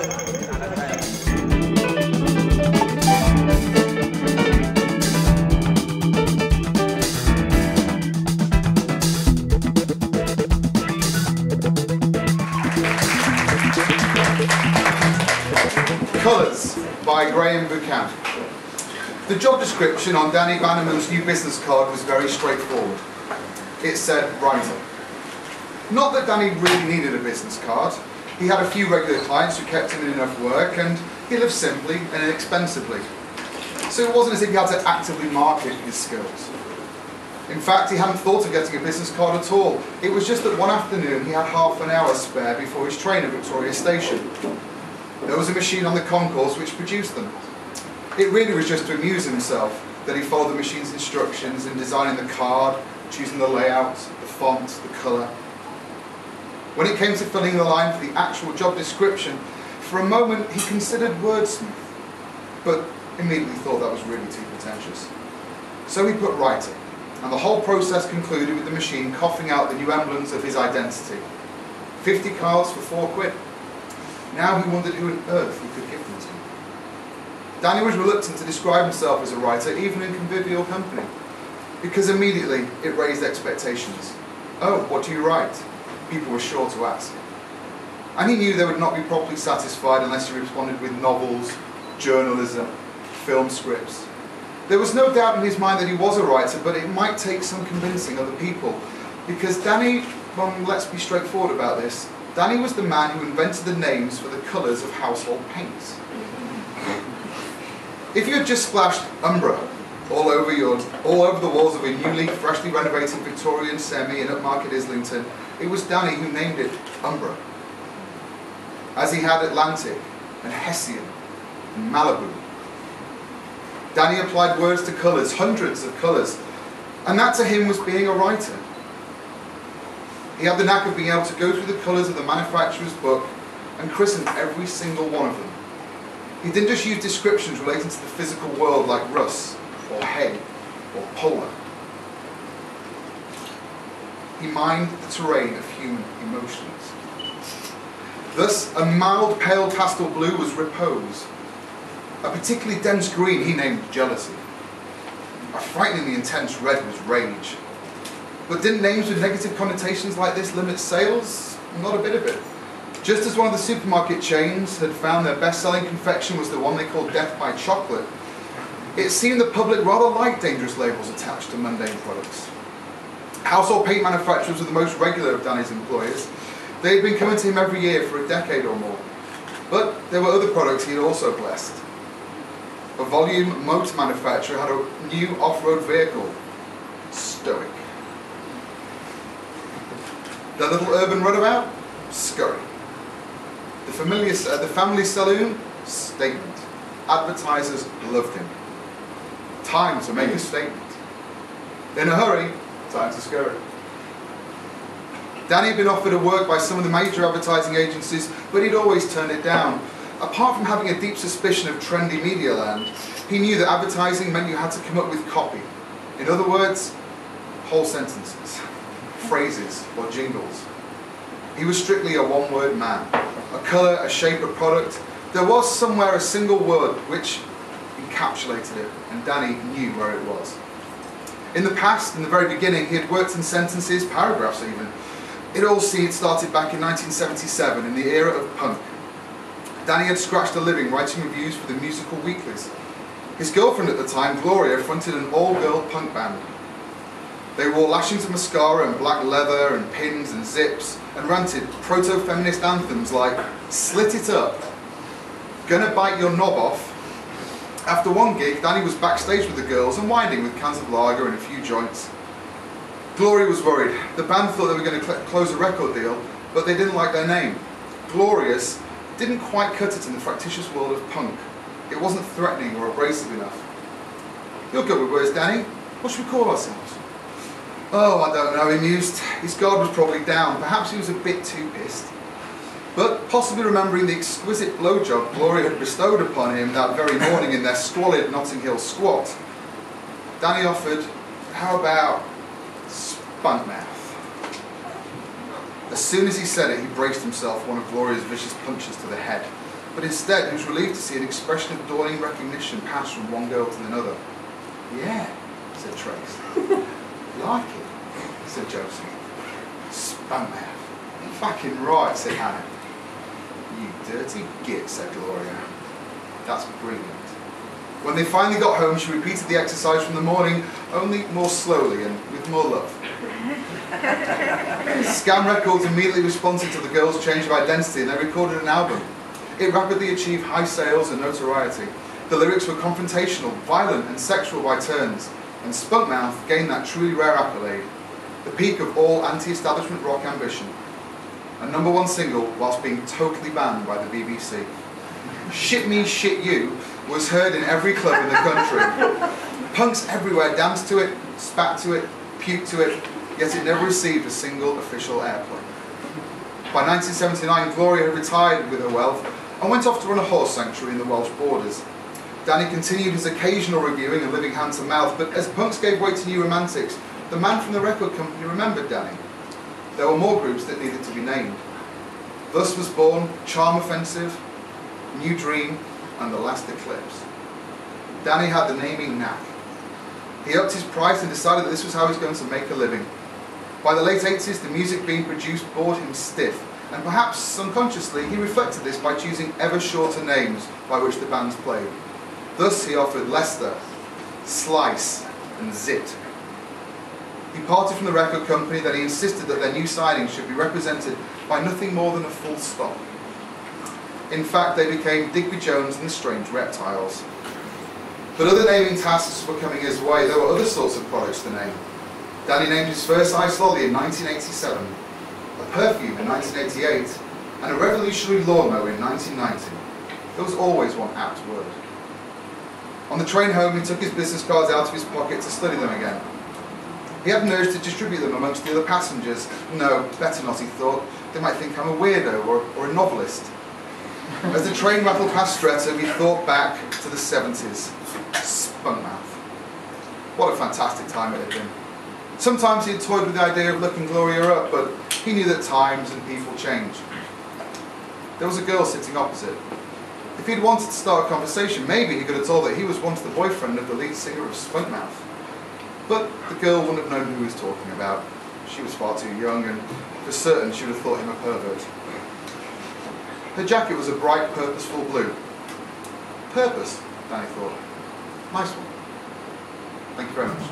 Colours by Buchan. The job description on Danny Bannerman's new business card was very straightforward. It said writer. Not that Danny really needed a business card. He had a few regular clients who kept him in enough work, and he lived simply and inexpensively. So it wasn't as if he had to actively market his skills. In fact, he hadn't thought of getting a business card at all. It was just that one afternoon he had half an hour spare before his train at Victoria Station. There was a machine on the concourse which produced them. It really was just to amuse himself that he followed the machine's instructions in designing the card, choosing the layout, the font, the colour. When it came to filling the line for the actual job description, for a moment he considered wordsmith, but immediately thought that was really too pretentious. So he put writer, and the whole process concluded with the machine coughing out the new emblems of his identity. 50 cards for £4. Now he wondered who on earth he could give them to. Danny was reluctant to describe himself as a writer, even in convivial company, because immediately it raised expectations. Oh, what do you write? People were sure to ask. And he knew they would not be properly satisfied unless he responded with novels, journalism, film scripts. There was no doubt in his mind that he was a writer, but it might take some convincing other people, because Danny, well, let's be straightforward about this, Danny was the man who invented the names for the colours of household paints. If you had just splashed Umbra all over the walls of a newly, freshly renovated Victorian semi in upmarket Islington, it was Danny who named it Umbra. As he had Atlantic and Hessian and Malibu. Danny applied words to colours, hundreds of colours, and that to him was being a writer. He had the knack of being able to go through the colours of the manufacturer's book and christen every single one of them. He didn't just use descriptions relating to the physical world like Russ, or hay, or polar. He mined the terrain of human emotions. Thus, a mild pale pastel blue was repose. A particularly dense green he named jealousy. A frighteningly intense red was rage. But didn't names with negative connotations like this limit sales? Not a bit of it. Just as one of the supermarket chains had found their best-selling confection was the one they called Death by Chocolate, it seemed the public rather liked dangerous labels attached to mundane products. Household paint manufacturers were the most regular of Danny's employers. They had been coming to him every year for a decade or more. But there were other products he had also blessed. A volume motor manufacturer had a new off-road vehicle, Stoic. The little urban runabout, Scurry. The family saloon, Statement. Advertisers loved him. Time to make a statement. In a hurry, time to scurry. Danny had been offered a work by some of the major advertising agencies, but he'd always turned it down. Apart from having a deep suspicion of trendy media land, he knew that advertising meant you had to come up with copy. In other words, whole sentences, phrases, or jingles. He was strictly a one-word man. A colour, a shape, a product. There was somewhere a single word which encapsulated it, and Danny knew where it was. In the past, in the very beginning, he had worked in sentences, paragraphs even. It all started back in 1977, in the era of punk. Danny had scratched a living writing reviews for the musical weeklies. His girlfriend at the time, Gloria, fronted an all-girl punk band. They wore lashings of mascara and black leather and pins and zips and ranted proto-feminist anthems like Slit It Up, Gonna Bite Your Knob Off. After one gig, Danny was backstage with the girls and winding with cans of lager and a few joints. Gloria was worried. The band thought they were going to close a record deal, but they didn't like their name. Glorious didn't quite cut it in the factitious world of punk. It wasn't threatening or abrasive enough. You're good with words, Danny. What should we call ourselves? Oh, I don't know, he mused. His guard was probably down. Perhaps he was a bit too pissed. But possibly remembering the exquisite blowjob Gloria had bestowed upon him that very morning in their squalid Notting Hill squat, Danny offered, how about Spunkmouth? As soon as he said it, he braced himself for one of Gloria's vicious punches to the head. but instead he was relieved to see an expression of dawning recognition pass from one girl to another. "Yeah," said Trace. "Like it," said Josie. "Spunk mouth. Fucking right," said Hannah. "You dirty git," said Gloria. "That's brilliant." When they finally got home, she repeated the exercise from the morning, only more slowly and with more love. Scam Records immediately responded to the girls' change of identity and they recorded an album. It rapidly achieved high sales and notoriety. The lyrics were confrontational, violent and sexual by turns, and Spunkmouth gained that truly rare accolade, the peak of all anti-establishment rock ambition. A #1 single whilst being totally banned by the BBC. "Shit Me, Shit You" was heard in every club in the country. Punks everywhere danced to it, spat to it, puked to it, yet it never received a single official airplay. By 1979, Gloria had retired with her wealth and went off to run a horse sanctuary in the Welsh borders. Danny continued his occasional reviewing and living hand to mouth, but as punks gave way to new romantics, the man from the record company remembered Danny. There were more groups that needed to be named. Thus was born Charm Offensive, New Dream, and The Last Eclipse. Danny had the naming knack. He upped his price and decided that this was how he was going to make a living. By the late 80s, the music being produced bored him stiff, and perhaps unconsciously he reflected this by choosing ever shorter names by which the bands played. Thus he offered Lester, Slice, and Zit. He parted from the record company that he insisted that their new signings should be represented by nothing more than a full stop. In fact, they became Digby Jones and the Strange Reptiles. But other naming tasks were coming his way. There were other sorts of products to name. Danny named his first ice lolly in 1987, a perfume in 1988, and a revolutionary lawnmower in 1990. There was always one apt word. On the train home, he took his business cards out of his pocket to study them again. He had an urge to distribute them amongst the other passengers. No, better not, he thought. They might think I'm a weirdo or a novelist. As the train rattled past Streatham, he thought back to the 70s. Spunkmouth. What a fantastic time it had been. Sometimes he had toyed with the idea of looking Gloria up, but he knew that times and people change. There was a girl sitting opposite. If he'd wanted to start a conversation, maybe he could have told her he was once the boyfriend of the lead singer of Spunkmouth. But the girl wouldn't have known who he was talking about. She was far too young, and for certain she would have thought him a pervert. Her jacket was a bright, purposeful blue. Purpose, Danny thought. Nice one. Thank you very much.